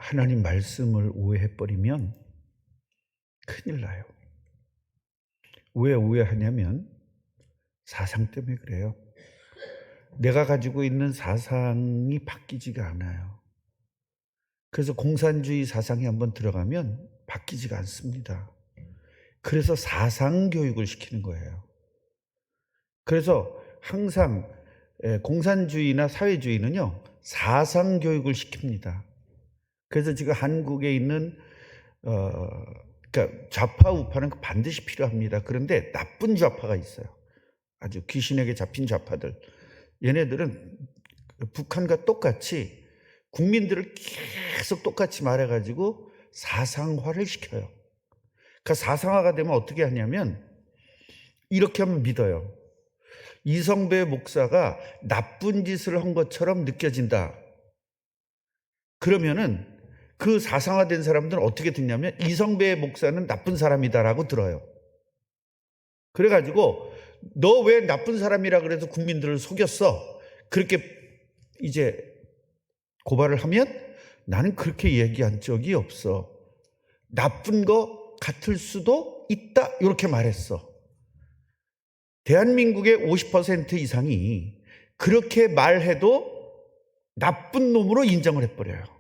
하나님 말씀을 오해해버리면 큰일 나요. 왜 오해하냐면 사상 때문에 그래요. 내가 가지고 있는 사상이 바뀌지가 않아요. 그래서 공산주의 사상이 한번 들어가면 바뀌지가 않습니다. 그래서 사상 교육을 시키는 거예요. 그래서 항상 공산주의나 사회주의는요, 사상 교육을 시킵니다. 그래서 지금 한국에 있는 그러니까 좌파 우파는 반드시 필요합니다. 그런데 나쁜 좌파가 있어요. 아주 귀신에게 잡힌 좌파들. 얘네들은 북한과 똑같이 국민들을 계속 똑같이 말해가지고 사상화를 시켜요. 그러니까 사상화가 되면 어떻게 하냐면 이렇게 하면 믿어요. 이성배 목사가 나쁜 짓을 한 것처럼 느껴진다. 그러면은 그 사상화된 사람들은 어떻게 듣냐면 이성배 목사는 나쁜 사람이다라고 들어요. 그래가지고 너 왜 나쁜 사람이라 그래서 국민들을 속였어? 그렇게 이제 고발을 하면 나는 그렇게 얘기한 적이 없어. 나쁜 거 같을 수도 있다. 이렇게 말했어. 대한민국의 50% 이상이 그렇게 말해도 나쁜 놈으로 인정을 해버려요.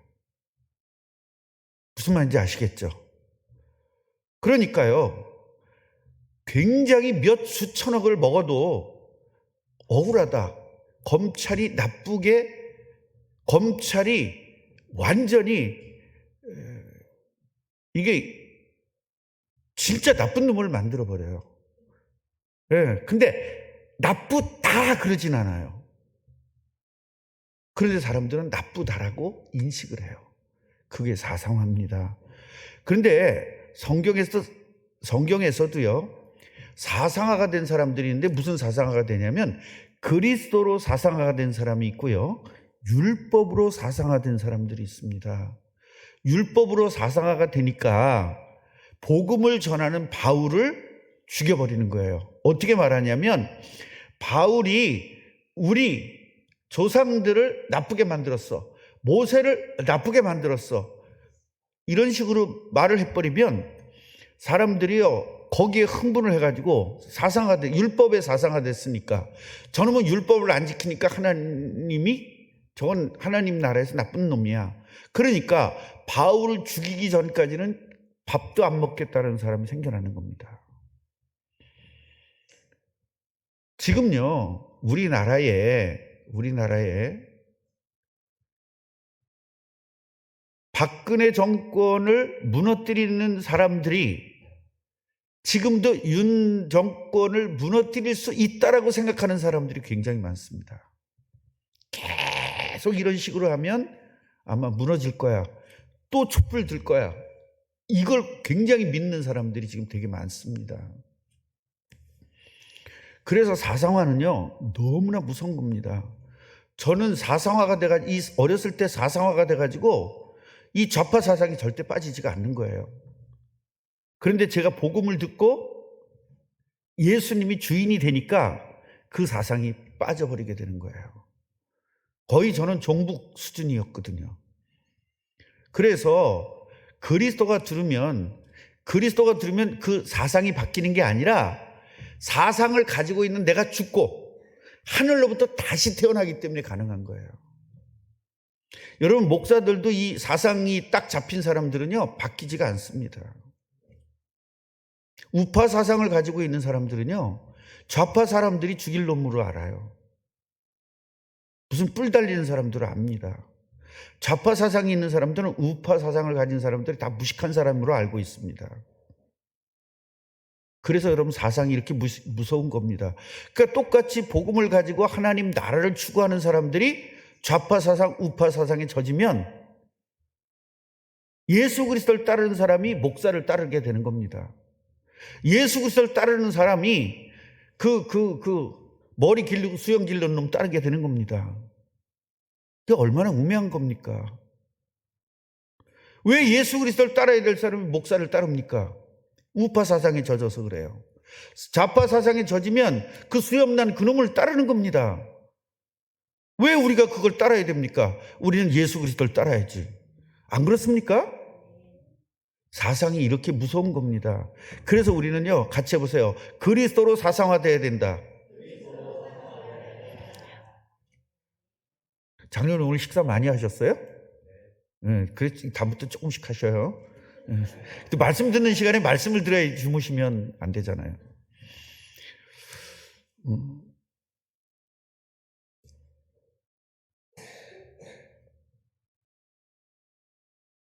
무슨 말인지 아시겠죠? 그러니까요, 굉장히 몇 수천억을 먹어도 억울하다. 검찰이 완전히 이게 진짜 나쁜 놈을 만들어버려요. 근데 나쁘다 그러진 않아요. 그런데 사람들은 나쁘다라고 인식을 해요. 그게 사상화입니다. 그런데 성경에서도요, 사상화가 된 사람들이 있는데 무슨 사상화가 되냐면 그리스도로 사상화가 된 사람이 있고요, 율법으로 사상화된 사람들이 있습니다. 율법으로 사상화가 되니까 복음을 전하는 바울을 죽여버리는 거예요. 어떻게 말하냐면 바울이 우리 조상들을 나쁘게 만들었어. 모세를 나쁘게 만들었어. 이런 식으로 말을 해버리면 사람들이요, 거기에 흥분을 해가지고 율법에 사상화됐으니까 저놈은 율법을 안 지키니까 저건 하나님 나라에서 나쁜 놈이야. 그러니까 바울을 죽이기 전까지는 밥도 안 먹겠다는 사람이 생겨나는 겁니다. 지금요, 우리나라에 박근혜 정권을 무너뜨리는 사람들이 지금도 윤 정권을 무너뜨릴 수 있다라고 생각하는 사람들이 굉장히 많습니다. 계속 이런 식으로 하면 아마 무너질 거야. 또 촛불 들 거야. 이걸 굉장히 믿는 사람들이 지금 되게 많습니다. 그래서 사상화는요, 너무나 무서운 겁니다. 저는 어렸을 때 사상화가 돼가지고 이 좌파 사상이 절대 빠지지가 않는 거예요. 그런데 제가 복음을 듣고 예수님이 주인이 되니까 그 사상이 빠져버리게 되는 거예요. 거의 저는 종북 수준이었거든요. 그래서 그리스도가 들으면 그 사상이 바뀌는 게 아니라 사상을 가지고 있는 내가 죽고 하늘로부터 다시 태어나기 때문에 가능한 거예요. 여러분, 목사들도 이 사상이 딱 잡힌 사람들은요, 바뀌지가 않습니다. 우파 사상을 가지고 있는 사람들은요, 좌파 사람들이 죽일 놈으로 알아요. 무슨 뿔 달리는 사람들을 압니다. 좌파 사상이 있는 사람들은 우파 사상을 가진 사람들이 다 무식한 사람으로 알고 있습니다. 그래서 여러분, 사상이 이렇게 무서운 겁니다. 그러니까 똑같이 복음을 가지고 하나님 나라를 추구하는 사람들이 좌파 사상, 우파 사상에 젖으면 예수 그리스도를 따르는 사람이 목사를 따르게 되는 겁니다. 예수 그리스도를 따르는 사람이 머리 길르고 수염 길르는 놈 따르게 되는 겁니다. 그게 얼마나 우매한 겁니까? 왜 예수 그리스도를 따라야 될 사람이 목사를 따릅니까? 우파 사상에 젖어서 그래요. 좌파 사상에 젖으면 그 수염난 그놈을 따르는 겁니다. 왜 우리가 그걸 따라야 됩니까? 우리는 예수 그리스도를 따라야지. 안 그렇습니까? 사상이 이렇게 무서운 겁니다. 그래서 우리는요, 같이 해보세요. 그리스도로 사상화돼야 된다. 작년에 오늘 식사 많이 하셨어요? 네, 그래서 다음부터 조금씩 하셔요. 네. 또 말씀 듣는 시간에 말씀을 들어야 주무시면 안 되잖아요.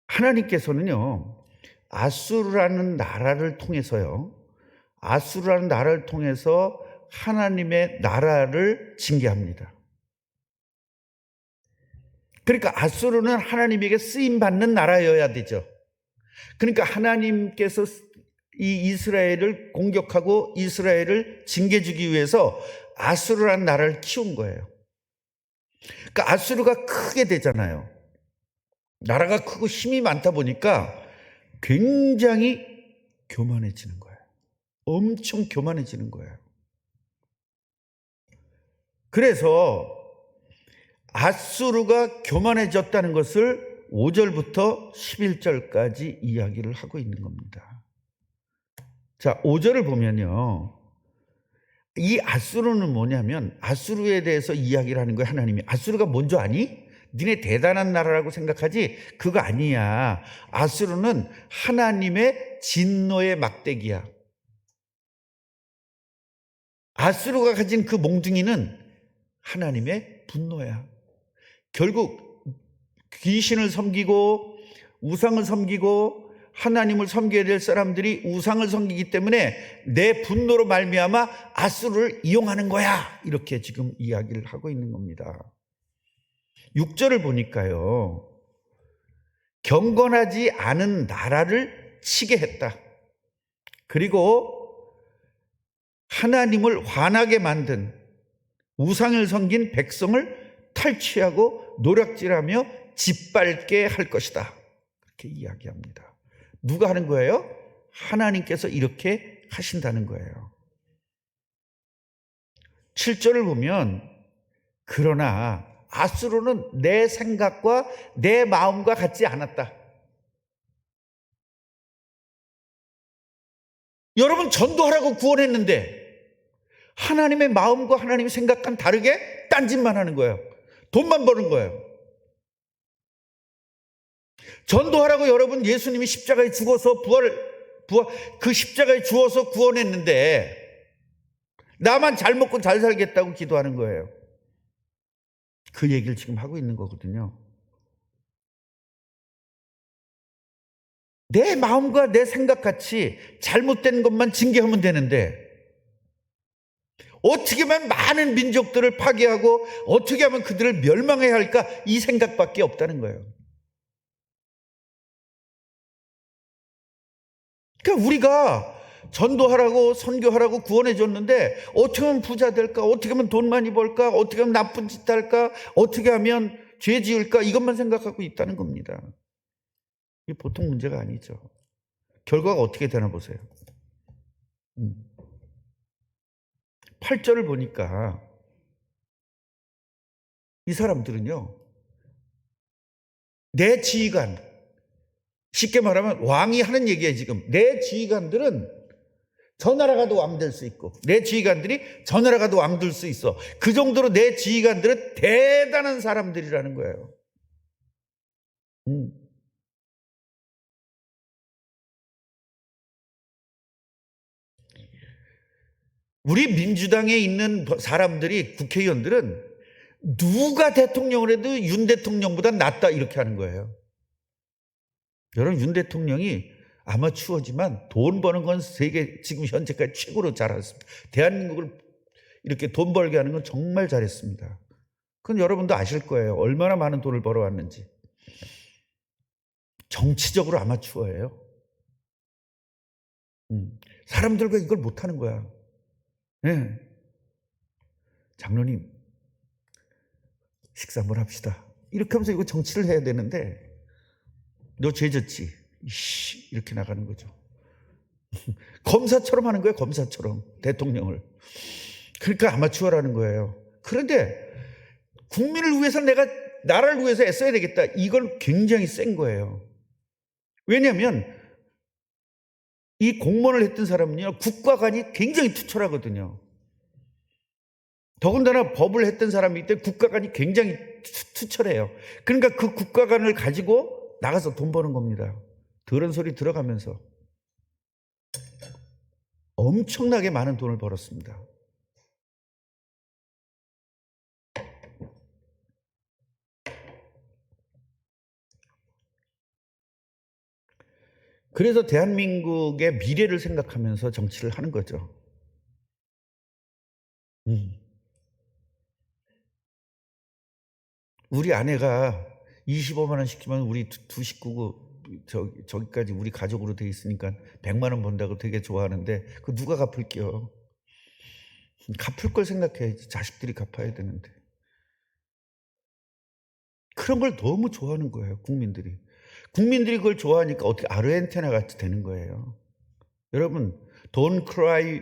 하나님께서는요, 아수르라는 나라를 통해서요, 아수르라는 나라를 통해서 하나님의 나라를 징계합니다. 그러니까 아수르는 하나님에게 쓰임받는 나라여야 되죠. 그러니까 하나님께서 이 이스라엘을 공격하고 이스라엘을 징계 주기 위해서 아수르라는 나라를 키운 거예요. 그러니까 아수르가 크게 되잖아요. 나라가 크고 힘이 많다 보니까 굉장히 교만해지는 거예요. 엄청 교만해지는 거예요. 그래서 아수르가 교만해졌다는 것을 5절부터 11절까지 이야기를 하고 있는 겁니다. 자, 5절을 보면요, 이 아수르는 뭐냐면 아수르에 대해서 이야기를 하는 거예요. 하나님이. 아수르가 뭔지 아니? 니네 대단한 나라라고 생각하지? 그거 아니야. 아수르는 하나님의 진노의 막대기야. 아수르가 가진 그 몽둥이는 하나님의 분노야. 결국 귀신을 섬기고 우상을 섬기고 하나님을 섬겨야 될 사람들이 우상을 섬기기 때문에 내 분노로 말미암아 아수르를 이용하는 거야. 이렇게 지금 이야기를 하고 있는 겁니다. 6절을 보니까요, 경건하지 않은 나라를 치게 했다. 그리고 하나님을 화나게 만든 우상을 섬긴 백성을 탈취하고 노략질하며 짓밟게 할 것이다. 그렇게 이야기합니다. 누가 하는 거예요? 하나님께서 이렇게 하신다는 거예요. 7절을 보면 그러나 아수르는 내 생각과 내 마음과 같지 않았다. 여러분, 전도하라고 구원했는데 하나님의 마음과 하나님의 생각과는 다르게 딴짓만 하는 거예요. 돈만 버는 거예요. 전도하라고 여러분, 예수님이 십자가에 죽어서 그 십자가에 죽어서 구원했는데 나만 잘 먹고 잘 살겠다고 기도하는 거예요. 그 얘기를 지금 하고 있는 거거든요. 내 마음과 내 생각같이 잘못된 것만 징계하면 되는데 어떻게 하면 많은 민족들을 파괴하고 어떻게 하면 그들을 멸망해야 할까, 이 생각밖에 없다는 거예요. 그러니까 우리가 전도하라고 선교하라고 구원해 줬는데 어떻게 하면 부자 될까, 어떻게 하면 돈 많이 벌까, 어떻게 하면 나쁜 짓 할까, 어떻게 하면 죄 지을까, 이것만 생각하고 있다는 겁니다. 이게 보통 문제가 아니죠. 결과가 어떻게 되나 보세요. 8절을 보니까 이 사람들은요, 내 지휘관, 쉽게 말하면 왕이 하는 얘기예요. 지금 내 지휘관들은 저 나라 가도 왕 될 수 있고 내 지휘관들이 저 나라 가도 왕 될 수 있어. 그 정도로 내 지휘관들은 대단한 사람들이라는 거예요. 우리 민주당에 있는 사람들이, 국회의원들은 누가 대통령을 해도 윤 대통령보다 낫다 이렇게 하는 거예요. 여러분, 윤 대통령이 아마추어지만 돈 버는 건 세계 지금 현재까지 최고로 잘했습니다. 대한민국을 이렇게 돈 벌게 하는 건 정말 잘했습니다. 그건 여러분도 아실 거예요. 얼마나 많은 돈을 벌어왔는지. 정치적으로 아마추어예요. 사람들과 이걸 못하는 거야. 네. 장로님, 식사 한번 합시다. 이렇게 하면서 이거 정치를 해야 되는데 너 죄졌지? 이렇게 나가는 거죠. 검사처럼 하는 거예요. 검사처럼 대통령을. 그러니까 아마추어라는 거예요. 그런데 국민을 위해서 내가 나라를 위해서 애써야 되겠다. 이건 굉장히 센 거예요. 왜냐하면 이 공무원을 했던 사람은요, 국가관이 굉장히 투철하거든요. 더군다나 법을 했던 사람이기 때문에 국가관이 굉장히 투철해요. 그러니까 그 국가관을 가지고 나가서 돈 버는 겁니다. 더러운 소리 들어가면서 엄청나게 많은 돈을 벌었습니다. 그래서 대한민국의 미래를 생각하면서 정치를 하는 거죠. 우리 아내가 25만 원 시키면 우리 두 식구고 저기까지 우리 가족으로 돼 있으니까 100만 원 번다고 되게 좋아하는데 그 누가 갚을게요. 갚을 걸 생각해야지. 자식들이 갚아야 되는데. 그런 걸 너무 좋아하는 거예요, 국민들이. 국민들이 그걸 좋아하니까 어떻게 아르헨티나 같이 되는 거예요. 여러분, Don't Cry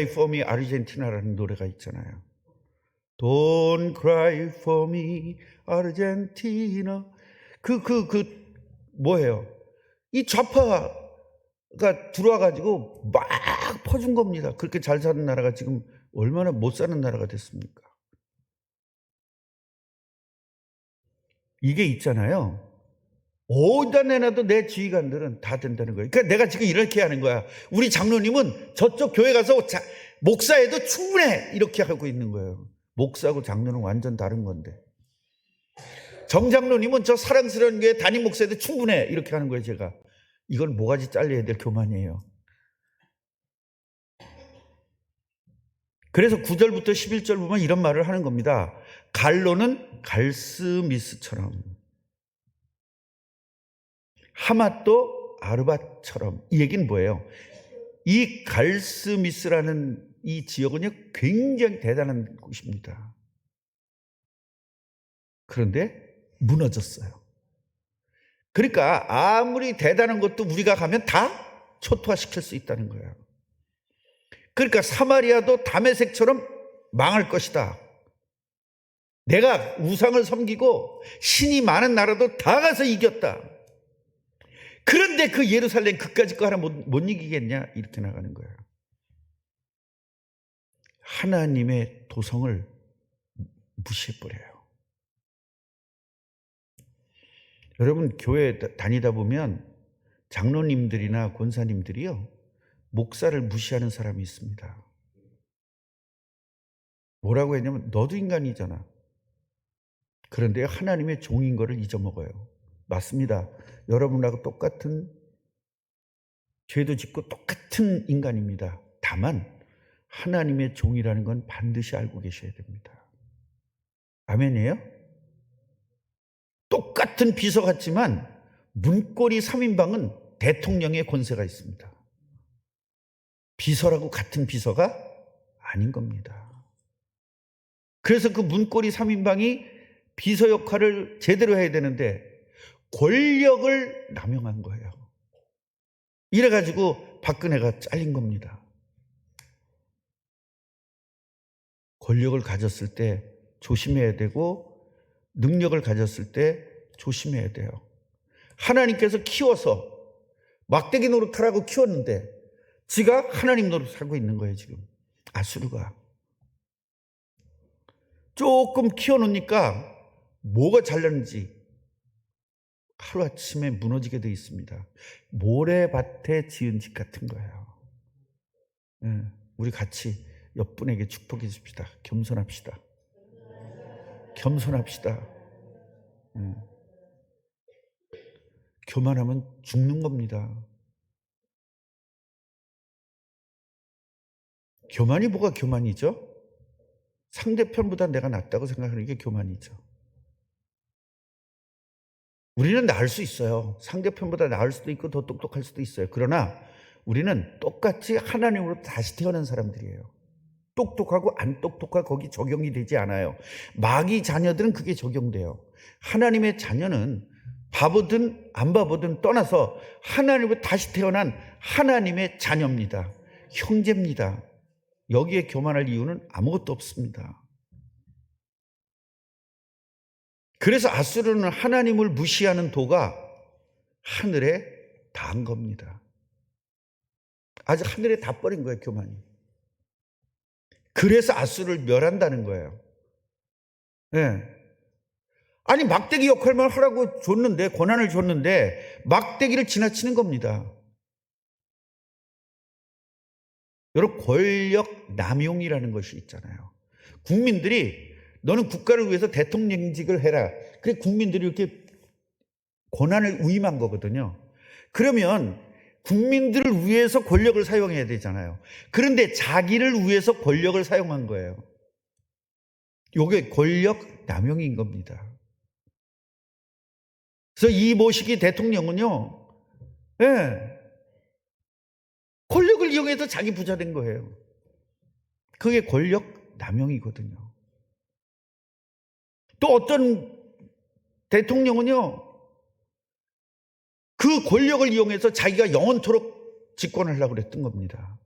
for Me 아르헨티나라는 노래가 있잖아요. Don't cry for me 아르헨티나. 뭐예요? 이 좌파가 들어와가지고 막 퍼준 겁니다. 그렇게 잘 사는 나라가 지금 얼마나 못 사는 나라가 됐습니까? 이게 있잖아요. 어디다 내놔도 내 지휘관들은 다 된다는 거예요. 그러니까 내가 지금 이렇게 하는 거야. 우리 장로님은 저쪽 교회 가서 목사해도 충분해. 이렇게 하고 있는 거예요. 목사하고 장로는 완전 다른 건데. 정장로님은 저 사랑스러운 교회 담임 목사해도 충분해. 이렇게 하는 거예요, 제가. 이건 모가지 잘려야 될 교만이에요. 그래서 9절부터 11절 보면 이런 말을 하는 겁니다. 갈로는 갈스미스처럼, 하맛도 아르밧처럼. 이 얘기는 뭐예요? 이 갈스미스라는 이 지역은요, 굉장히 대단한 곳입니다. 그런데 무너졌어요. 그러니까 아무리 대단한 것도 우리가 가면 다 초토화시킬 수 있다는 거예요. 그러니까 사마리아도 다메섹처럼 망할 것이다. 내가 우상을 섬기고 신이 많은 나라도 다 가서 이겼다. 그런데 그 예루살렘 그까짓 거 하나 못 이기겠냐? 이렇게 나가는 거예요. 하나님의 도성을 무시해버려요. 여러분, 교회 다니다 보면 장로님들이나 권사님들이요, 목사를 무시하는 사람이 있습니다. 뭐라고 했냐면, 너도 인간이잖아. 그런데 하나님의 종인 거를 잊어먹어요. 맞습니다. 여러분하고 똑같은 죄도 짓고 똑같은 인간입니다. 다만 하나님의 종이라는 건 반드시 알고 계셔야 됩니다. 아멘이에요? 똑같은 비서 같지만 문고리 3인방은 대통령의 권세가 있습니다. 비서라고 같은 비서가 아닌 겁니다. 그래서 그 문고리 3인방이 비서 역할을 제대로 해야 되는데 권력을 남용한 거예요. 이래가지고 박근혜가 잘린 겁니다. 권력을 가졌을 때 조심해야 되고 능력을 가졌을 때 조심해야 돼요. 하나님께서 키워서 막대기 노릇하라고 키웠는데 지가 하나님 노릇하고 있는 거예요. 지금 아수르가 조금 키워놓으니까 뭐가 잘렸는지 하루아침에 무너지게 돼 있습니다. 모래밭에 지은 집 같은 거예요. 우리 같이 옆분에게 축복해 줍시다. 겸손합시다. 겸손합시다. 교만하면 죽는 겁니다. 교만이 뭐가 교만이죠? 상대편보다 내가 낫다고 생각하는 게 교만이죠. 우리는 나을 수 있어요. 상대편보다 나을 수도 있고 더 똑똑할 수도 있어요. 그러나 우리는 똑같이 하나님으로 다시 태어난 사람들이에요. 똑똑하고 안 똑똑하고 거기 적용이 되지 않아요. 마귀 자녀들은 그게 적용돼요. 하나님의 자녀는 바보든 안 바보든 떠나서 하나님으로 다시 태어난 하나님의 자녀입니다. 형제입니다. 여기에 교만할 이유는 아무것도 없습니다. 그래서 아수르는 하나님을 무시하는 도가 하늘에 닿은 겁니다. 아주 하늘에 다 버린 거예요, 교만이. 그래서 아수르를 멸한다는 거예요. 네. 아니, 막대기 역할만 하라고 줬는데, 권한을 줬는데 막대기를 지나치는 겁니다. 여러분, 권력 남용이라는 것이 있잖아요. 국민들이 너는 국가를 위해서 대통령직을 해라. 그래, 국민들이 이렇게 권한을 위임한 거거든요. 그러면 국민들을 위해서 권력을 사용해야 되잖아요. 그런데 자기를 위해서 권력을 사용한 거예요. 이게 권력 남용인 겁니다. 그래서 이 모시기 대통령은요, 예, 권력을 이용해서 자기 부자 된 거예요. 그게 권력 남용이거든요. 또 어떤 대통령은요, 그 권력을 이용해서 자기가 영원토록 집권하려고 그랬던 겁니다.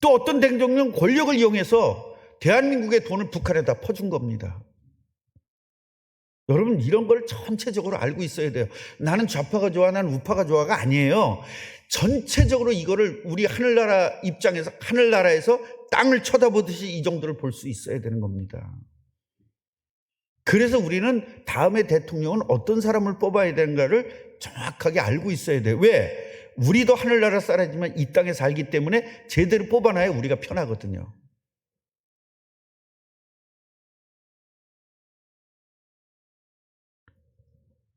또 어떤 대통령은 권력을 이용해서 대한민국의 돈을 북한에다 퍼준 겁니다. 여러분, 이런 걸 전체적으로 알고 있어야 돼요. 나는 좌파가 좋아, 나는 우파가 좋아가 아니에요. 전체적으로 이거를 우리 하늘나라 입장에서, 하늘나라에서 땅을 쳐다보듯이 이 정도를 볼 수 있어야 되는 겁니다. 그래서 우리는 다음에 대통령은 어떤 사람을 뽑아야 되는가를 정확하게 알고 있어야 돼요. 왜? 우리도 하늘나라 사람이지만 이 땅에 살기 때문에 제대로 뽑아놔야 우리가 편하거든요.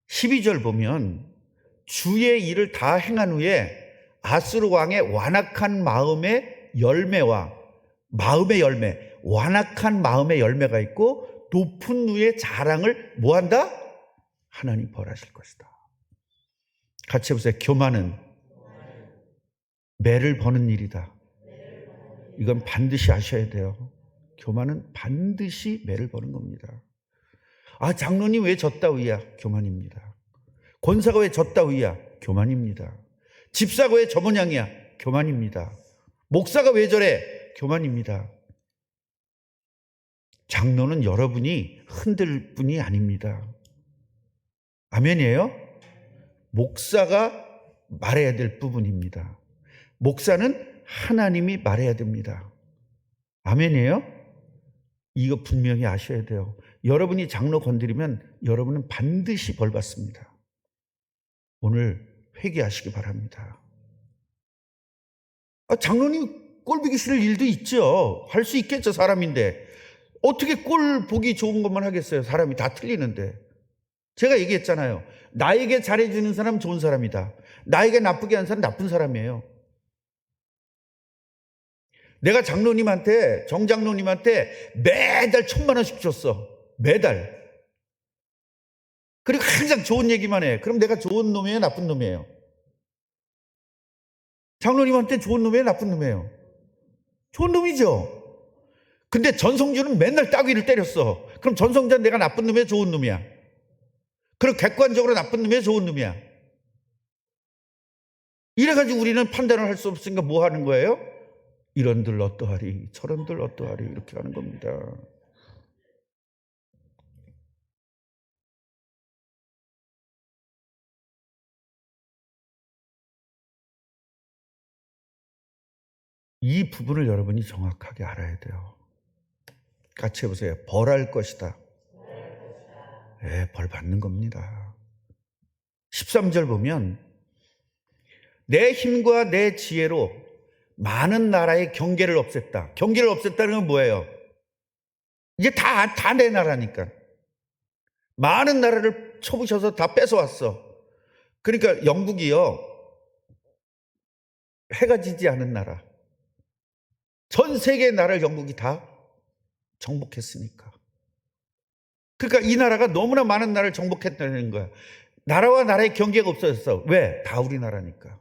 (12절) 보면 주의 일을 다 행한 후에 아수르 왕의 완악한 마음의 열매와 마음의 열매, 완악한 마음의 열매가 있고 높은 누의 자랑을 뭐한다? 하나님 벌하실 것이다. 같이 해보세요. 교만은 매를 버는 일이다. 이건 반드시 아셔야 돼요. 교만은 반드시 매를 버는 겁니다. 아, 장로님 왜 졌다위야? 교만입니다. 권사가 왜 졌다위야? 교만입니다. 집사가 왜 저 모양이야? 교만입니다. 목사가 왜 저래? 교만입니다. 장로는 여러분이 흔들 뿐이 아닙니다. 아멘이에요? 목사가 말해야 될 부분입니다. 목사는 하나님이 말해야 됩니다. 아멘이에요? 이거 분명히 아셔야 돼요. 여러분이 장로 건드리면 여러분은 반드시 벌 받습니다. 오늘 회개하시기 바랍니다. 장로님 꼴 보기 싫을 일도 있죠. 할 수 있겠죠, 사람인데. 어떻게 꼴 보기 좋은 것만 하겠어요? 사람이 다 틀리는데. 제가 얘기했잖아요. 나에게 잘해주는 사람 좋은 사람이다. 나에게 나쁘게 하는 사람 나쁜 사람이에요. 내가 장로님한테, 정장로님한테 매달 1,000,000원씩 줬어. 매달. 그리고 항상 좋은 얘기만 해. 그럼 내가 좋은 놈이에요? 나쁜 놈이에요? 장로님한테 좋은 놈이에요? 나쁜 놈이에요? 좋은 놈이죠. 근데 전성주는 맨날 따귀를 때렸어. 그럼 전성주는 내가 나쁜 놈이야? 좋은 놈이야? 그럼 객관적으로 나쁜 놈이야? 좋은 놈이야? 이래가지고 우리는 판단을 할 수 없으니까 뭐 하는 거예요? 이런들 어떠하리, 저런들 어떠하리, 이렇게 하는 겁니다. 이 부분을 여러분이 정확하게 알아야 돼요. 같이 해보세요. 벌할 것이다. 네, 벌 받는 겁니다. 13절 보면 내 힘과 내 지혜로 많은 나라의 경계를 없앴다. 경계를 없앴다는 건 뭐예요? 이제 다 내 나라니까. 많은 나라를 쳐부셔서 다 뺏어왔어. 그러니까 영국이요, 해가 지지 않은 나라, 전 세계의 나라를 영국이 다 정복했으니까. 그러니까 이 나라가 너무나 많은 나라를 정복했다는 거야. 나라와 나라의 경계가 없어졌어. 왜? 다 우리나라니까.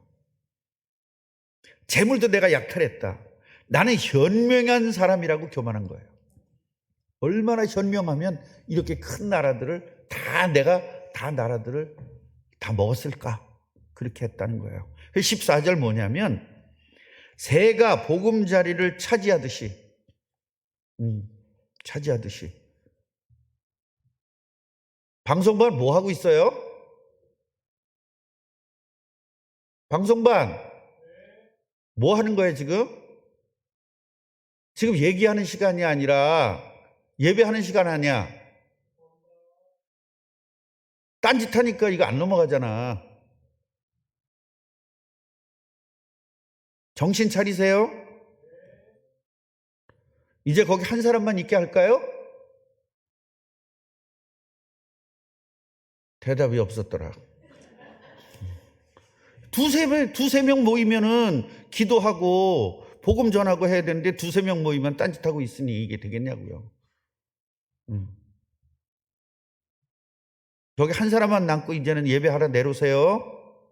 재물도 내가 약탈했다. 나는 현명한 사람이라고 교만한 거예요. 얼마나 현명하면 이렇게 큰 나라들을 나라들을 다 먹었을까? 그렇게 했다는 거예요. 14절 뭐냐면 새가 보금자리를 차지하듯이 방송반 뭐 하고 있어요? 방송반 뭐 하는 거예요 지금? 지금 얘기하는 시간이 아니라 예배하는 시간 아니야. 딴짓하니까 이거 안 넘어가잖아. 정신 차리세요. 이제 거기 한 사람만 있게 할까요? 대답이 없었더라. 두세 명 모이면은 기도하고 복음 전하고 해야 되는데 두세 명 모이면 딴짓하고 있으니 이게 되겠냐고요. 저기 한 사람만 남고 이제는 예배하러 내려오세요.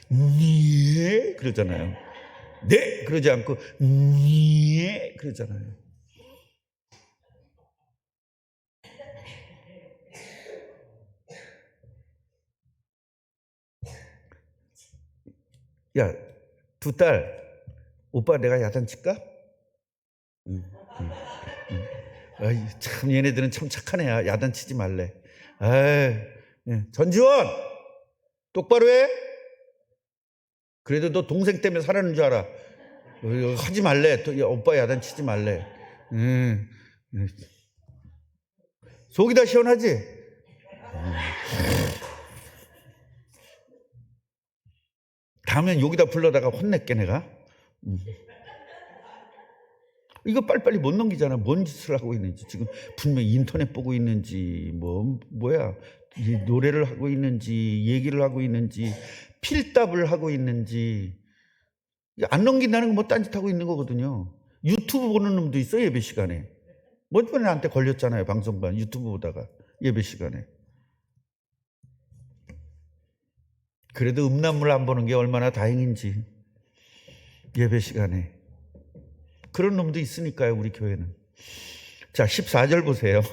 네 그러잖아요. 네 그러지 않고 네 그러잖아요. 야, 두 딸, 오빠 내가 야단칠까? 아이, 참 얘네들은 참 착한 애야. 야단치지 말래. 전지원 똑바로 해. 그래도 너 동생 때문에 살아는 줄 알아. 하지 말래. 오빠 야단치지 말래. 속이 다 시원하지? 다음엔 여기다 불러다가 혼낼게 내가. 이거 빨리빨리 못 넘기잖아. 뭔 짓을 하고 있는지. 지금 분명히 인터넷 보고 있는지 뭐야 노래를 하고 있는지 얘기를 하고 있는지 필답을 하고 있는지. 안 넘긴다는 건 뭐 딴짓하고 있는 거거든요. 유튜브 보는 놈도 있어 예배 시간에. 먼저번에 나한테 걸렸잖아요. 방송반 유튜브 보다가 예배 시간에. 그래도 음란물 안 보는 게 얼마나 다행인지. 예배 시간에. 그런 놈도 있으니까요. 우리 교회는. 자 14절 보세요.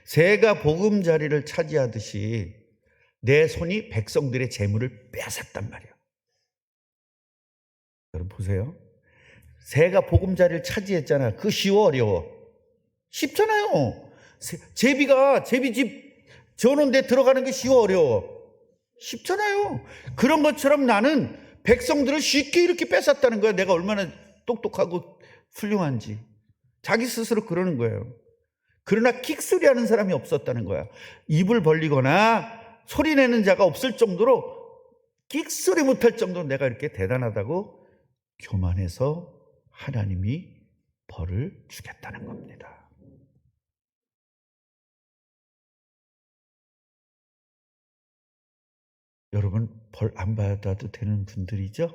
새가 보금자리를 차지하듯이 내 손이 백성들의 재물을 빼앗았단 말이에요. 여러분 보세요. 새가 보금자리를 차지했잖아. 그거 쉬워 어려워? 쉽잖아요. 제비집 저런 데 들어가는 게 쉬워 어려워? 쉽잖아요. 그런 것처럼 나는 백성들을 쉽게 이렇게 뺏었다는 거야. 내가 얼마나 똑똑하고 훌륭한지. 자기 스스로 그러는 거예요. 그러나 킥소리하는 사람이 없었다는 거야. 입을 벌리거나 소리내는 자가 없을 정도로 끽소리 못할 정도로 내가 이렇게 대단하다고 교만해서 하나님이 벌을 주겠다는 겁니다. 여러분 벌 안 받아도 되는 분들이죠?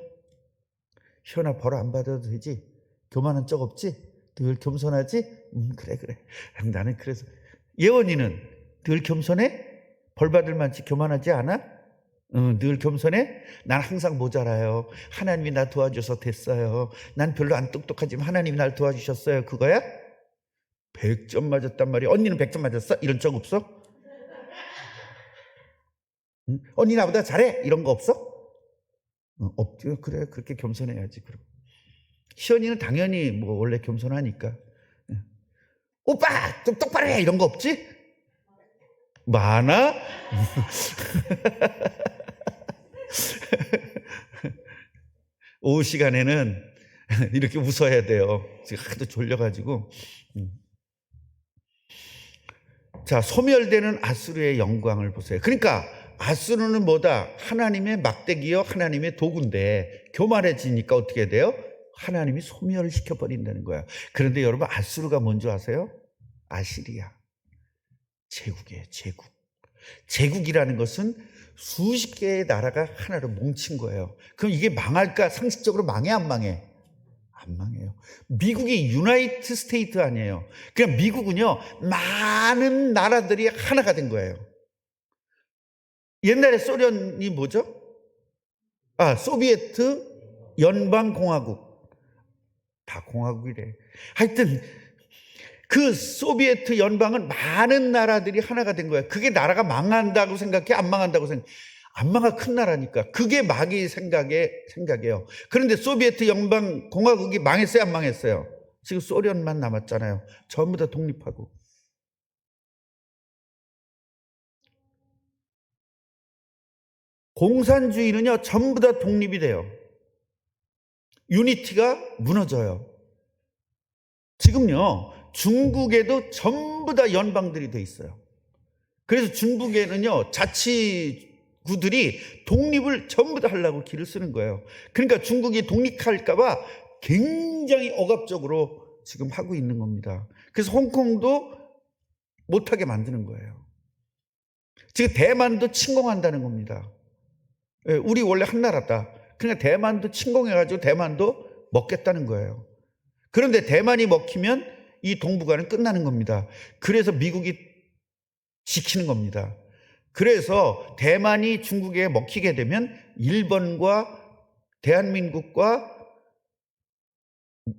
시원아 벌 안 받아도 되지? 교만한 적 없지? 늘 겸손하지? 그래 나는 그래서 예원이는 늘 겸손해? 벌 받을 만치 교만하지 않아? 늘 겸손해? 난 항상 모자라요. 하나님이 나 도와줘서 됐어요. 난 별로 안 똑똑하지만 하나님이 날 도와주셨어요. 그거야? 100점 맞았단 말이야. 언니는 100점 맞았어? 이런 적 없어? 언니 나보다 잘해? 이런 거 없어? 없죠. 그래 그렇게 겸손해야지. 그럼 시연이는 당연히 뭐 원래 겸손하니까. 오빠 좀 똑바로 해 이런 거 없지? 많아? 오후 시간에는 이렇게 웃어야 돼요. 지금 하도 졸려가지고. 자, 소멸되는 아수르의 영광을 보세요. 그러니까 아수르는 뭐다? 하나님의 막대기요, 하나님의 도구인데 교만해지니까 어떻게 돼요? 하나님이 소멸을 시켜버린다는 거야. 그런데 여러분 아수르가 뭔지 아세요? 아시리아. 제국이에요. 제국. 제국이라는 것은 수십 개의 나라가 하나로 뭉친 거예요. 그럼 이게 망할까? 상식적으로 망해 안 망해? 안 망해요. 미국이 유나이티드 스테이트 아니에요. 그냥 미국은요 많은 나라들이 하나가 된 거예요. 옛날에 소련이 뭐죠? 소비에트 연방공화국. 다 공화국이래. 하여튼 그 소비에트 연방은 많은 나라들이 하나가 된 거야. 그게 나라가 망한다고 생각해? 안 망한다고 생각해? 안 망하 큰 나라니까. 그게 마귀의 생각이에요. 그런데 소비에트 연방 공화국이 망했어요? 안 망했어요? 지금 소련만 남았잖아요. 전부 다 독립하고. 공산주의는요 전부 다 독립이 돼요. 유니티가 무너져요. 지금요 중국에도 전부 다 연방들이 돼 있어요. 그래서 중국에는요 자치구들이 독립을 전부 다 하려고 길을 쓰는 거예요. 그러니까 중국이 독립할까 봐 굉장히 억압적으로 지금 하고 있는 겁니다. 그래서 홍콩도 못하게 만드는 거예요. 지금 대만도 침공한다는 겁니다. 우리 원래 한 나라다. 그러니까 대만도 침공해가지고 대만도 먹겠다는 거예요. 그런데 대만이 먹히면 이 동북아는 끝나는 겁니다. 그래서 미국이 지키는 겁니다. 그래서 대만이 중국에 먹히게 되면 일본과 대한민국과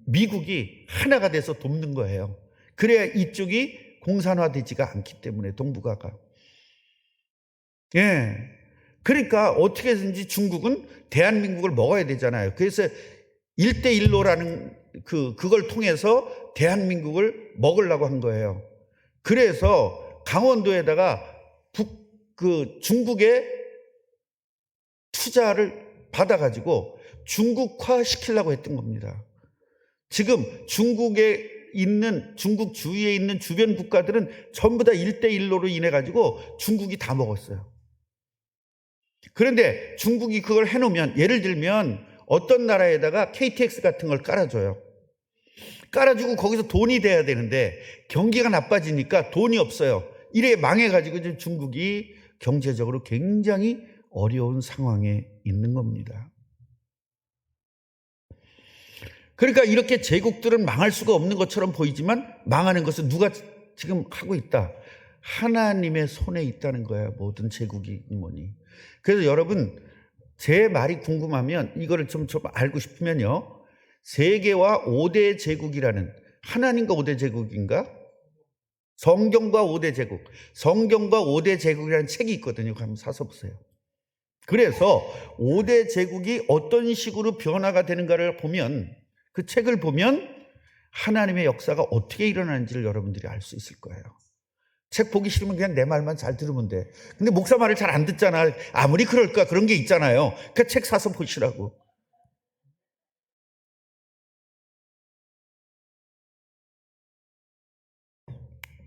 미국이 하나가 돼서 돕는 거예요. 그래야 이쪽이 공산화되지가 않기 때문에 동북아가. 예. 그러니까 어떻게든지 중국은 대한민국을 먹어야 되잖아요. 그래서 1대1로라는 그걸 통해서 대한민국을 먹으려고 한 거예요. 그래서 강원도에다가 중국의 투자를 받아가지고 중국화 시키려고 했던 겁니다. 지금 중국 주위에 있는 주변 국가들은 전부 다 1대1로로 인해 가지고 중국이 다 먹었어요. 그런데 중국이 그걸 해놓으면, 예를 들면 어떤 나라에다가 KTX 같은 걸 깔아줘요. 깔아주고 거기서 돈이 돼야 되는데 경기가 나빠지니까 돈이 없어요. 이래 망해가지고 지금 중국이 경제적으로 굉장히 어려운 상황에 있는 겁니다. 그러니까 이렇게 제국들은 망할 수가 없는 것처럼 보이지만 망하는 것은 누가 지금 하고 있다? 하나님의 손에 있다는 거야. 모든 제국이 뭐니. 그래서 여러분 제 말이 궁금하면 이거를 좀 알고 싶으면요. 세계와 5대 제국이라는, 하나님과 5대 제국인가? 성경과 5대 제국, 성경과 5대 제국이라는 책이 있거든요. 한번 사서 보세요. 그래서 5대 제국이 어떤 식으로 변화가 되는가를 보면, 그 책을 보면 하나님의 역사가 어떻게 일어나는지를 여러분들이 알 수 있을 거예요. 책 보기 싫으면 그냥 내 말만 잘 들으면 돼. 근데 목사 말을 잘 안 듣잖아. 아무리 그럴까, 그런 게 있잖아요. 그 책 사서 보시라고.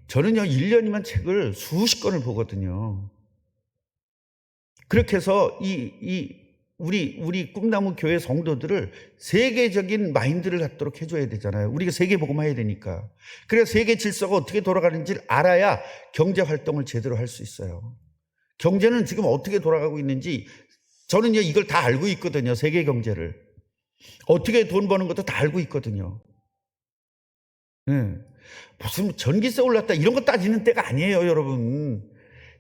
저는요 1년이면 책을 수십 권을 보거든요. 그렇게 해서 우리 꿈나무 교회 성도들을 세계적인 마인드를 갖도록 해줘야 되잖아요. 우리가 세계복음 해야 되니까. 그래서 세계 질서가 어떻게 돌아가는지를 알아야 경제 활동을 제대로 할 수 있어요. 경제는 지금 어떻게 돌아가고 있는지 저는요 이걸 다 알고 있거든요. 세계 경제를 어떻게 돈 버는 것도 다 알고 있거든요. 무슨 전기세 올랐다 이런 거 따지는 때가 아니에요, 여러분.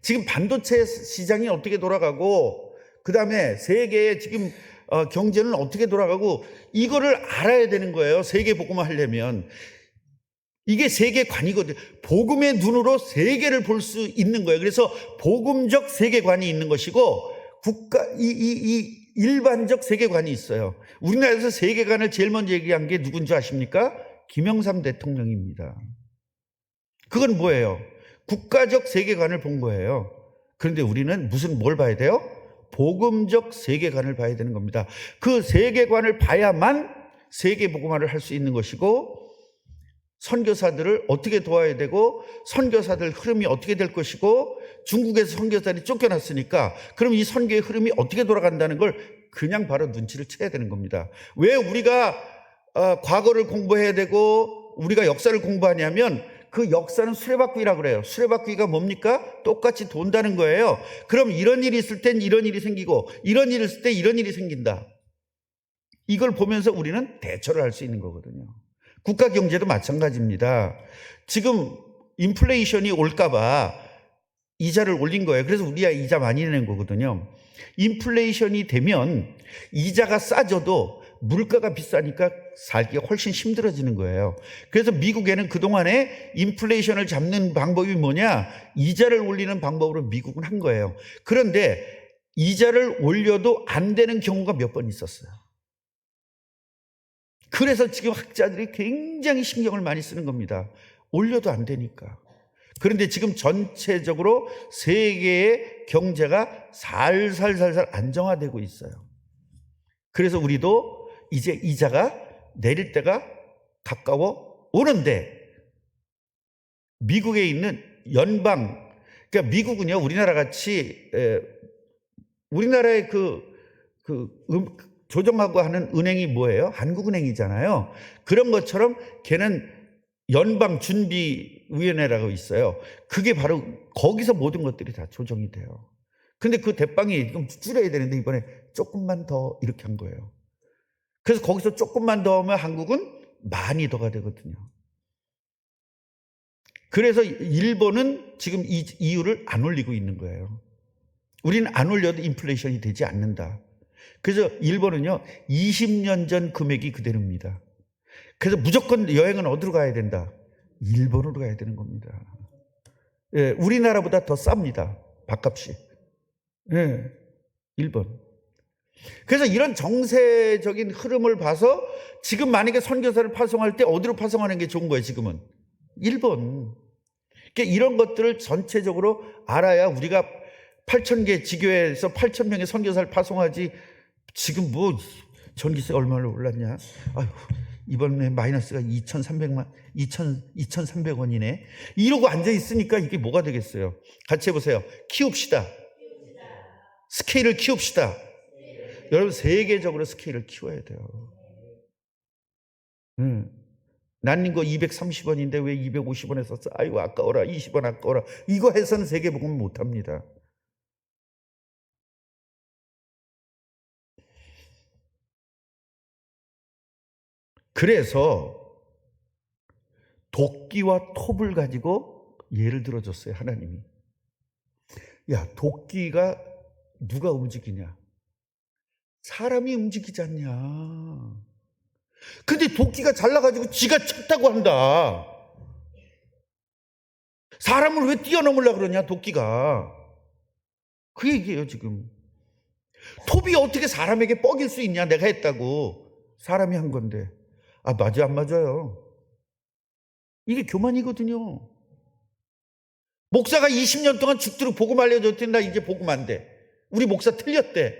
지금 반도체 시장이 어떻게 돌아가고, 그 다음에 세계의 지금 경제는 어떻게 돌아가고, 이거를 알아야 되는 거예요. 세계 복음을 하려면. 이게 세계관이거든요. 복음의 눈으로 세계를 볼 수 있는 거예요. 그래서 복음적 세계관이 있는 것이고, 일반적 세계관이 있어요. 우리나라에서 세계관을 제일 먼저 얘기한 게 누군지 아십니까? 김영삼 대통령입니다. 그건 뭐예요? 국가적 세계관을 본 거예요. 그런데 우리는 뭘 봐야 돼요? 복음적 세계관을 봐야 되는 겁니다. 그 세계관을 봐야만 세계복음화를 할 수 있는 것이고, 선교사들을 어떻게 도와야 되고, 선교사들 흐름이 어떻게 될 것이고, 중국에서 선교사들이 쫓겨났으니까 그럼 이 선교의 흐름이 어떻게 돌아간다는 걸 그냥 바로 눈치를 채야 되는 겁니다. 왜 우리가 과거를 공부해야 되고 우리가 역사를 공부하냐면, 그 역사는 수레바퀴라고 그래요. 수레바퀴가 뭡니까? 똑같이 돈다는 거예요. 그럼 이런 일이 있을 땐 이런 일이 생기고, 이런 일이 있을 때 이런 일이 생긴다. 이걸 보면서 우리는 대처를 할 수 있는 거거든요. 국가 경제도 마찬가지입니다. 지금 인플레이션이 올까봐 이자를 올린 거예요. 그래서 우리가 이자 많이 내는 거거든요. 인플레이션이 되면 이자가 싸져도 물가가 비싸니까 살기가 훨씬 힘들어지는 거예요. 그래서 미국에는 그동안에 인플레이션을 잡는 방법이 뭐냐? 이자를 올리는 방법으로 미국은 한 거예요. 그런데 이자를 올려도 안 되는 경우가 몇 번 있었어요. 그래서 지금 학자들이 굉장히 신경을 많이 쓰는 겁니다. 올려도 안 되니까. 그런데 지금 전체적으로 세계의 경제가 살살살살 안정화되고 있어요. 그래서 우리도 이제 이자가 내릴 때가 가까워 오는데, 미국에 있는 연방, 그러니까 미국은요, 우리나라 같이 우리나라의 조정하고 하는 은행이 뭐예요? 한국은행이잖아요. 그런 것처럼 걔는 연방준비위원회라고 있어요. 그게 바로 거기서 모든 것들이 다 조정이 돼요. 근데 그 대빵이 좀 줄여야 되는데 이번에 조금만 더 이렇게 한 거예요. 그래서 거기서 조금만 더 하면 한국은 많이 더가 되거든요. 그래서 일본은 지금 이 이유를 안 올리고 있는 거예요. 우리는 안 올려도 인플레이션이 되지 않는다. 그래서 일본은요, 20년 전 금액이 그대로입니다. 그래서 무조건 여행은 어디로 가야 된다? 일본으로 가야 되는 겁니다. 예, 우리나라보다 더 쌉니다. 밥값이. 예, 일본. 그래서 이런 정세적인 흐름을 봐서 지금 만약에 선교사를 파송할 때 어디로 파송하는 게 좋은 거예요, 지금은? 일본. 그러니까 이런 것들을 전체적으로 알아야 우리가 8,000개 지교회에서 8,000명의 선교사를 파송하지. 지금 뭐 전기세 얼마나 올랐냐? 아유, 이번에 마이너스가 2,300원이네. 이러고 앉아 있으니까 이게 뭐가 되겠어요? 같이 해보세요. 키웁시다. 스케일을 키웁시다. 여러분, 세계적으로 스케일을 키워야 돼요. 난 이거 230원인데 왜 250원에 썼어? 아이고 아까워라. 20원 아까워라. 이거 해서는 세계복음 못합니다. 그래서 도끼와 톱을 가지고 예를 들어줬어요, 하나님이. 야, 도끼가 누가 움직이냐? 사람이 움직이지 않냐? 근데 도끼가 잘나가지고 지가 쳤다고 한다. 사람을 왜 뛰어넘으려고 그러냐, 도끼가. 그 얘기예요, 지금. 톱이 어떻게 사람에게 뻐길 수 있냐, 내가 했다고. 사람이 한 건데. 아, 맞아, 안 맞아요? 이게 교만이거든요. 목사가 20년 동안 죽도록 복음 알려줬더니 나 이제 복음 안 돼. 우리 목사 틀렸대.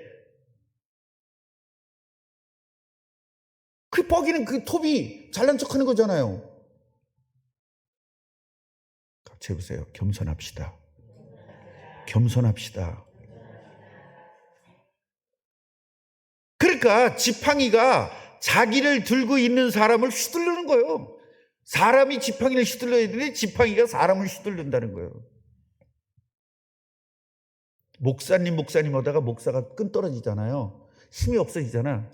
그 뻐기는 그 톱이 잘난 척 하는 거잖아요. 같이 해보세요. 겸손합시다. 겸손합시다. 그러니까 지팡이가 자기를 들고 있는 사람을 휘두르는 거예요. 사람이 지팡이를 휘둘러야 되는데 지팡이가 사람을 휘둘른다는 거예요. 목사님 하다가 목사가 끈 떨어지잖아요. 힘이 없어지잖아.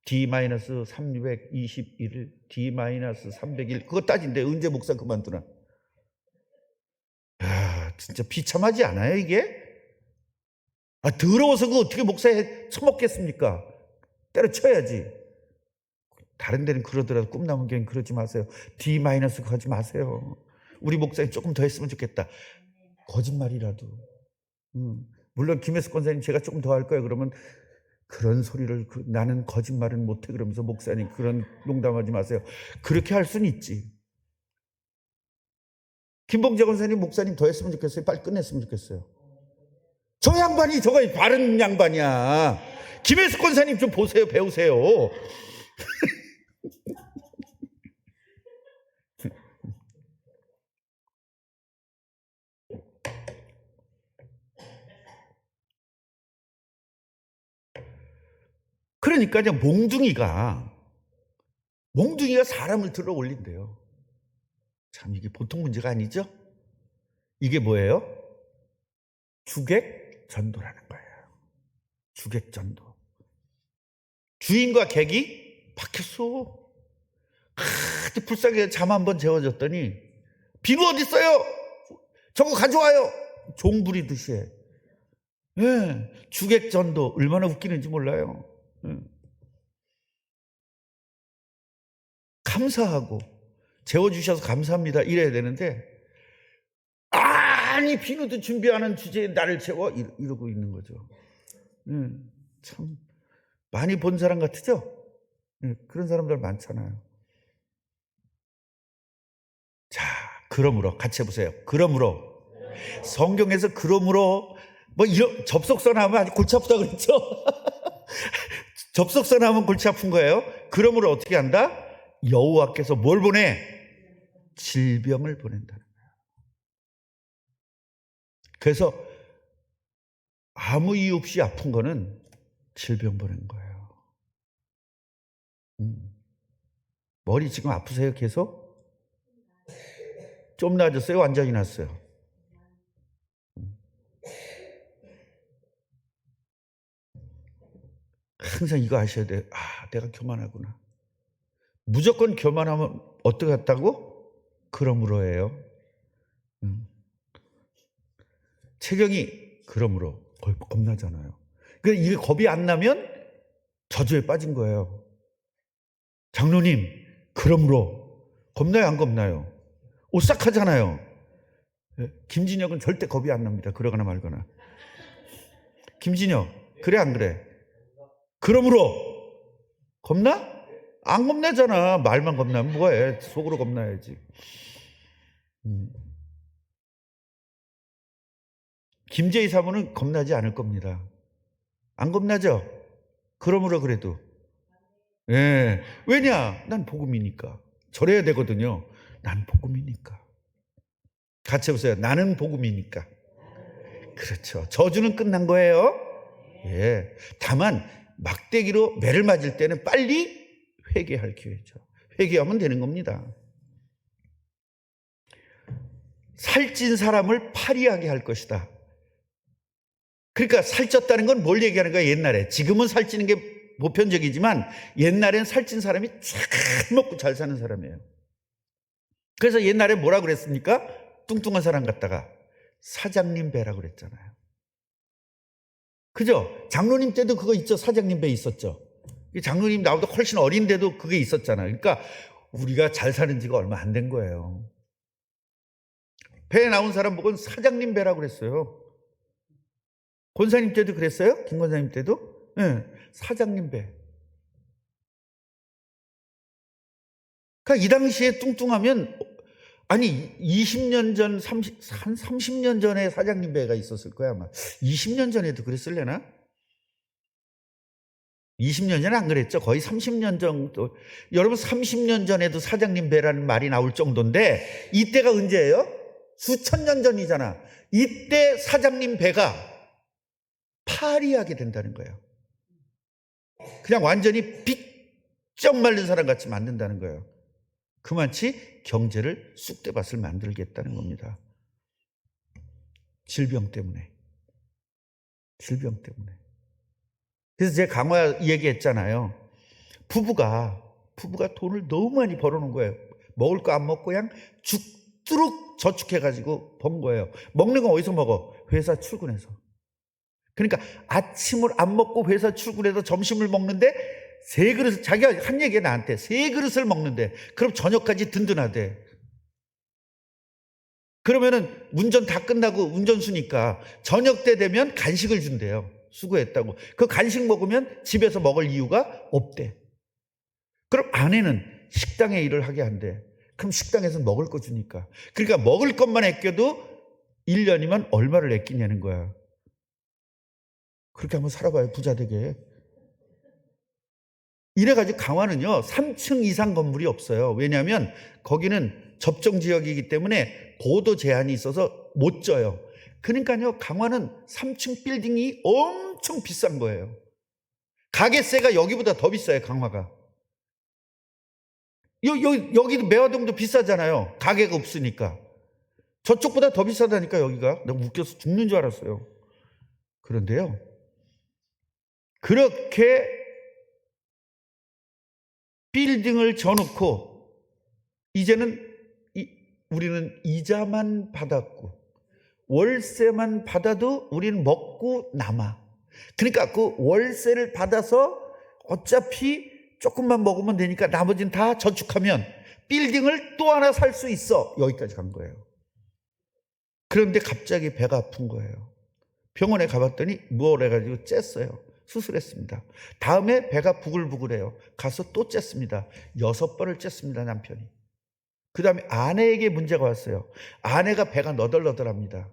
D-321, D-301 그거 따진대. 언제 목사 그만두나. 아, 진짜 비참하지 않아요 이게? 아, 더러워서 그 어떻게 목사에 처먹겠습니까? 때려쳐야지. 다른 데는 그러더라도 꿈나무 교회는 그러지 마세요. D- 그거 하지 마세요. 우리 목사님 조금 더 했으면 좋겠다. 거짓말이라도. 물론 김혜숙 권사님 제가 조금 더 할 거예요. 그러면 그런 소리를 나는 거짓말은 못해 그러면서 목사님 그런 농담하지 마세요. 그렇게 할 수는 있지. 김봉재 권사님 목사님 더 했으면 좋겠어요. 빨리 끝냈으면 좋겠어요. 저 양반이 저거 바른 양반이야. 김혜숙 권사님 좀 보세요. 배우세요. 그러니까 그냥 몽둥이가 사람을 들어 올린대요. 참 이게 보통 문제가 아니죠? 이게 뭐예요? 주객전도라는 거예요. 주객전도. 주인과 객이 바뀌었어. 불쌍해. 잠 한번 재워줬더니 비누 어디 있어요? 저거 가져와요. 종 부리듯이 해. 네, 주객전도 얼마나 웃기는지 몰라요. 네. 감사하고 재워주셔서 감사합니다 이래야 되는데 아니 비누도 준비하는 주제에 나를 재워 이러고 있는 거죠. 참 많이 본 사람 같으죠? 그런 사람들 많잖아요. 자, 그러므로 같이 해보세요. 그러므로 성경에서 그러므로 뭐 이런 접속사 나오면 아주 골치 아프다 그랬죠. 접속사 나오면 골치 아픈 거예요. 그러므로 어떻게 한다? 여호와께서 뭘 보내? 질병을 보낸다는 거예요. 그래서 아무 이유 없이 아픈 거는 질병 보낸 거예요. 머리 지금 아프세요? 계속? 좀 나아졌어요? 완전히 났어요? 항상 이거 아셔야 돼요. 내가 교만하구나. 무조건 교만하면 어떻게 했다고? 그러므로예요. 체경이 그러므로 겁나잖아요. 그러니까 이게 겁이 안 나면 저주에 빠진 거예요. 장로님, 그러므로 겁나요, 안 겁나요? 오싹하잖아요. 김진혁은 절대 겁이 안 납니다. 그러거나 말거나. 김진혁, 그래 안 그래? 그러므로 겁나? 안 겁나잖아. 말만 겁나면 뭐해? 속으로 겁나야지. 김재희 사모는 겁나지 않을 겁니다. 안 겁나죠? 그러므로 그래도. 예. 왜냐? 난 복음이니까. 저래야 되거든요. 난 복음이니까. 같이 해보세요. 나는 복음이니까. 그렇죠. 저주는 끝난 거예요. 예. 다만 막대기로 매를 맞을 때는 빨리 회개할 기회죠. 회개하면 되는 겁니다. 살찐 사람을 파리하게 할 것이다. 그러니까 살쪘다는 건 뭘 얘기하는 거야? 옛날에. 지금은 살찌는 게 보편적이지만 옛날엔 살찐 사람이 잘 먹고 잘 사는 사람이에요. 그래서 옛날에 뭐라 그랬습니까? 뚱뚱한 사람 갖다가 사장님 배라고 그랬잖아요. 그죠? 장로님 때도 그거 있죠. 사장님 배 있었죠. 장로님 나보다 훨씬 어린데도 그게 있었잖아요. 그러니까 우리가 잘 사는 지가 얼마 안 된 거예요. 배에 나온 사람 보고는 사장님 배라고 그랬어요. 권사님 때도 그랬어요? 김 권사님 때도? 네, 사장님 배. 그러니까 이 당시에 뚱뚱하면 아니 20년 전, 한 30년 전에 사장님 배가 있었을 거야 아마. 20년 전에도 그랬을래나? 20년 전에 안 그랬죠. 거의 30년 정도. 여러분 30년 전에도 사장님 배라는 말이 나올 정도인데 이때가 언제예요? 수천 년 전이잖아. 이때 사장님 배가 파리하게 된다는 거예요. 그냥 완전히 삐쩍 말린 사람 같이 만든다는 거예요. 그만치 경제를 쑥대밭을 만들겠다는 겁니다. 질병 때문에. 질병 때문에. 그래서 제가 강화 얘기했잖아요. 부부가 돈을 너무 많이 벌어놓은 거예요. 먹을 거 안 먹고 그냥 죽도록 저축해가지고 번 거예요. 먹는 건 어디서 먹어? 회사 출근해서. 그러니까 아침을 안 먹고 회사 출근해서 점심을 먹는데 세 그릇, 자기가 한 얘기야 나한테. 세 그릇을 먹는데 그럼 저녁까지 든든하대. 그러면은 운전 다 끝나고 운전수니까 저녁 때 되면 간식을 준대요. 수고했다고. 그 간식 먹으면 집에서 먹을 이유가 없대. 그럼 아내는 식당에 일을 하게 한대. 그럼 식당에서 먹을 거 주니까. 그러니까 먹을 것만 아껴도 1년이면 얼마를 아끼냐는 거야. 그렇게 한번 살아봐요. 부자 되게. 이래가지고 강화는요 3층 이상 건물이 없어요. 왜냐하면 거기는 접종지역이기 때문에 고도 제한이 있어서 못 져요. 그러니까요 강화는 3층 빌딩이 엄청 비싼 거예요. 가게세가 여기보다 더 비싸요. 강화가. 여기도 매화동도 비싸잖아요. 가게가 없으니까. 저쪽보다 더 비싸다니까 여기가. 내가 웃겨서 죽는 줄 알았어요. 그런데요 그렇게 빌딩을 져놓고 이제는 우리는 이자만 받았고 월세만 받아도 우리는 먹고 남아. 그러니까 그 월세를 받아서 어차피 조금만 먹으면 되니까 나머지는 다 저축하면 빌딩을 또 하나 살 수 있어. 여기까지 간 거예요. 그런데 갑자기 배가 아픈 거예요. 병원에 가봤더니 뭘 해가지고 쬐어요. 수술했습니다. 다음에 배가 부글부글해요. 가서 또 쬐습니다. 6번을 쬐습니다. 남편이. 그 다음에 아내에게 문제가 왔어요. 아내가 배가 너덜너덜합니다.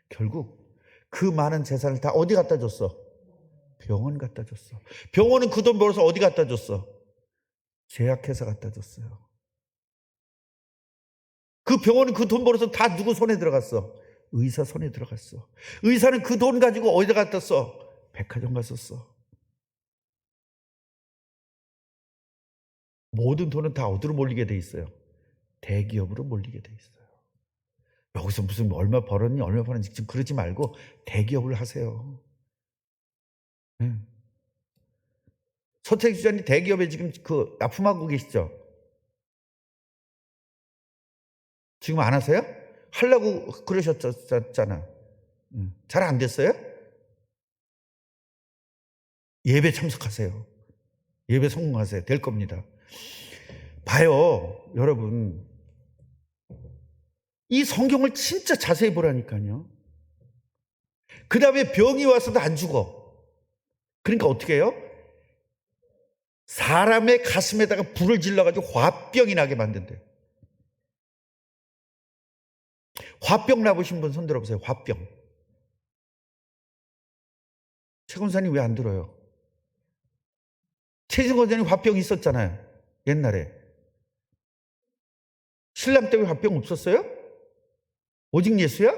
결국 그 많은 재산을 다 어디 갖다 줬어? 병원 갖다 줬어. 병원은 그 돈 벌어서 어디 갖다 줬어? 제약회사 갖다 줬어요. 그 병원은 그 돈 벌어서 다 누구 손에 들어갔어? 의사 손에 들어갔어. 의사는 그 돈 가지고 어디다 갖다 써? 백화점 가서 써. 모든 돈은 다 어디로 몰리게 돼 있어요? 대기업으로 몰리게 돼 있어요. 여기서 무슨 얼마 벌었니 얼마 벌었니 지금 그러지 말고 대기업을 하세요. 서태지 주장님 대기업에 지금 그 납품하고 계시죠? 지금 안 하세요? 하려고 그러셨잖아. 잘 안 됐어요? 예배 참석하세요. 예배 성공하세요. 될 겁니다. 봐요, 여러분. 이 성경을 진짜 자세히 보라니까요. 그 다음에 병이 와서도 안 죽어. 그러니까 어떻게 해요? 사람의 가슴에다가 불을 질러가지고 화병이 나게 만든대요. 화병 나보신 분 손 들어보세요. 화병. 최 권사님 왜 안 들어요? 최진 권사님 화병 있었잖아요. 옛날에. 신랑 때문에 화병 없었어요? 오직 예수야?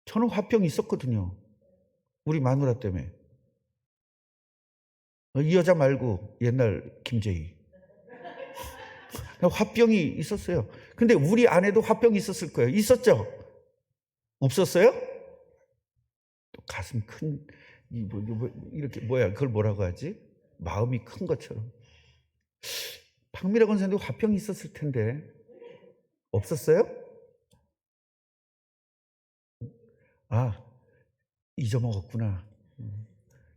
저는 화병이 있었거든요. 우리 마누라 때문에. 이 여자 말고 옛날 김재희. 화병이 있었어요. 근데 우리 아내도 화병이 있었을 거예요. 있었죠? 없었어요? 또 가슴 큰, 이렇게, 그걸 뭐라고 하지? 마음이 큰 것처럼. 박미라 권사님도 화병이 있었을 텐데. 없었어요? 아, 잊어먹었구나.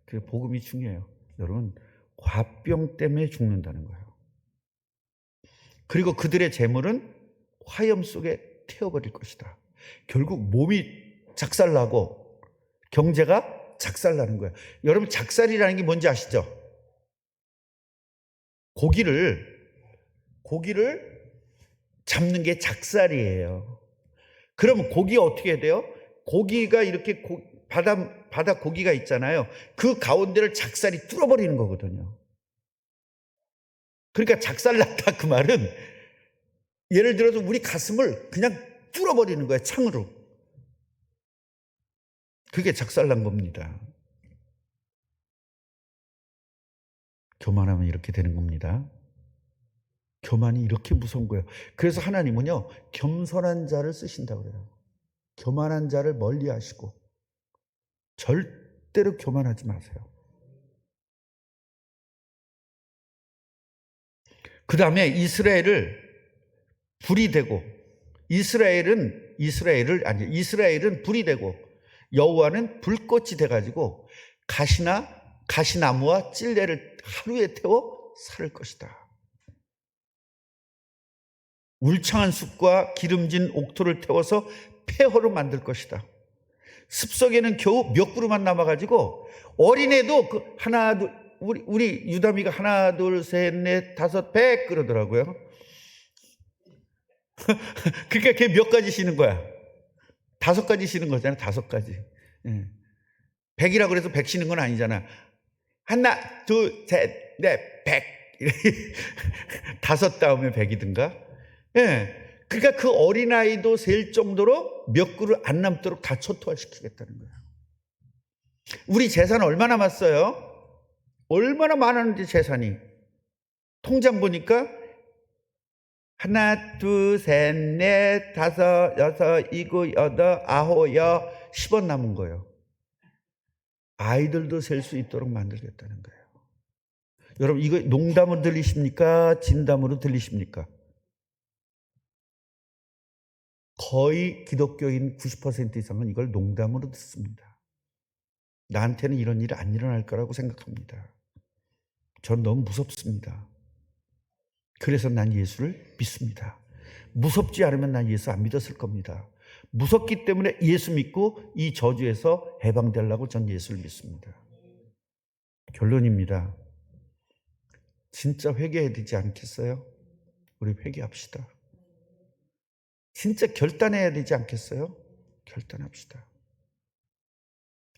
그 복음이 중요해요. 여러분, 화병 때문에 죽는다는 거예요. 그리고 그들의 재물은 화염 속에 태워버릴 것이다. 결국 몸이 작살나고 경제가 작살나는 거예요. 여러분, 작살이라는 게 뭔지 아시죠? 고기를 잡는 게 작살이에요. 그러면 고기가 어떻게 돼요? 고기가 이렇게 바다 고기가 있잖아요. 그 가운데를 작살이 뚫어버리는 거거든요. 그러니까 작살났다 그 말은 예를 들어서 우리 가슴을 그냥 뚫어버리는 거예요. 창으로. 그게 작살난 겁니다. 교만하면 이렇게 되는 겁니다. 교만이 이렇게 무서운 거예요. 그래서 하나님은요, 겸손한 자를 쓰신다고 그래요. 교만한 자를 멀리 하시고 절대로 교만하지 마세요. 그 다음에 이스라엘은 불이 되고 이스라엘은 불이 되고 여호와는 불꽃이 돼가지고 가시나무와 찔레를 하루에 태워 살을 것이다. 울창한 숲과 기름진 옥토를 태워서 폐허로 만들 것이다. 습속에는 겨우 몇 그루만 남아가지고 어린애도 하나 둘 우리 유담이가 하나 둘 셋 넷 다섯 100 그러더라고요. 그러니까 걔 몇 가지 쉬는 거야? 5가지 쉬는 거잖아. 5가지. 100이라고 그래서 100 쉬는 건 아니잖아. 하나 둘 셋 넷 100 5 다음에 100이든가. 그러니까 그 어린아이도 셀 정도로 몇 그루 안 남도록 다 초토화시키겠다는 거예요. 우리 재산 얼마 남았어요? 얼마나 많았는지 재산이. 통장 보니까 하나, 둘, 셋, 넷, 다섯, 여섯, 일곱, 여덟, 아홉, 10원 남은 거예요. 아이들도 셀 수 있도록 만들겠다는 거예요. 여러분, 이거 농담으로 들리십니까? 진담으로 들리십니까? 거의 기독교인 90% 이상은 이걸 농담으로 듣습니다. 나한테는 이런 일이 안 일어날 거라고 생각합니다. 전 너무 무섭습니다. 그래서 난 예수를 믿습니다. 무섭지 않으면 난 예수 안 믿었을 겁니다. 무섭기 때문에 예수 믿고 이 저주에서 해방되려고 전 예수를 믿습니다. 결론입니다. 진짜 회개해야 되지 않겠어요? 우리 회개합시다. 진짜 결단해야 되지 않겠어요? 결단합시다.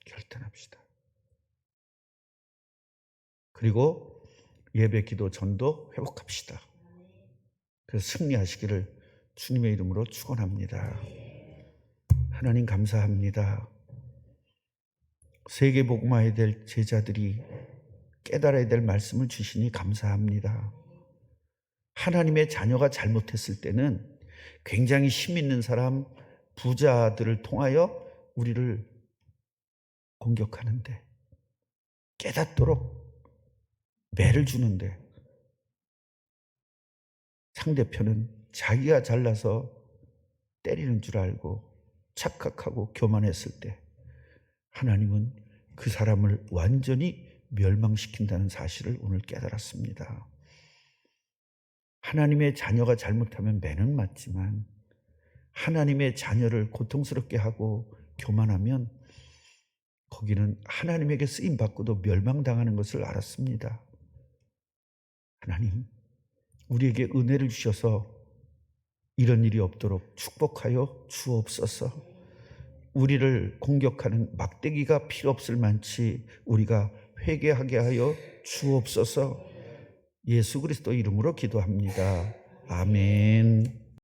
결단합시다. 그리고 예배 기도 전도 회복합시다. 그래서 승리하시기를 주님의 이름으로 축원합니다. 하나님 감사합니다. 세계 복음화해야 될 제자들이 깨달아야 될 말씀을 주시니 감사합니다. 하나님의 자녀가 잘못했을 때는 굉장히 힘 있는 사람, 부자들을 통하여 우리를 공격하는데, 깨닫도록 매를 주는데, 상대편은 자기가 잘나서 때리는 줄 알고 착각하고 교만했을 때 하나님은 그 사람을 완전히 멸망시킨다는 사실을 오늘 깨달았습니다. 하나님의 자녀가 잘못하면 매는 맞지만 하나님의 자녀를 고통스럽게 하고 교만하면 거기는 하나님에게 쓰임받고도 멸망당하는 것을 알았습니다. 하나님, 우리에게 은혜를 주셔서 이런 일이 없도록 축복하여 주옵소서. 우리를 공격하는 막대기가 필요 없을 만치 우리가 회개하게 하여 주옵소서. 예수 그리스도 이름으로 기도합니다. 아멘.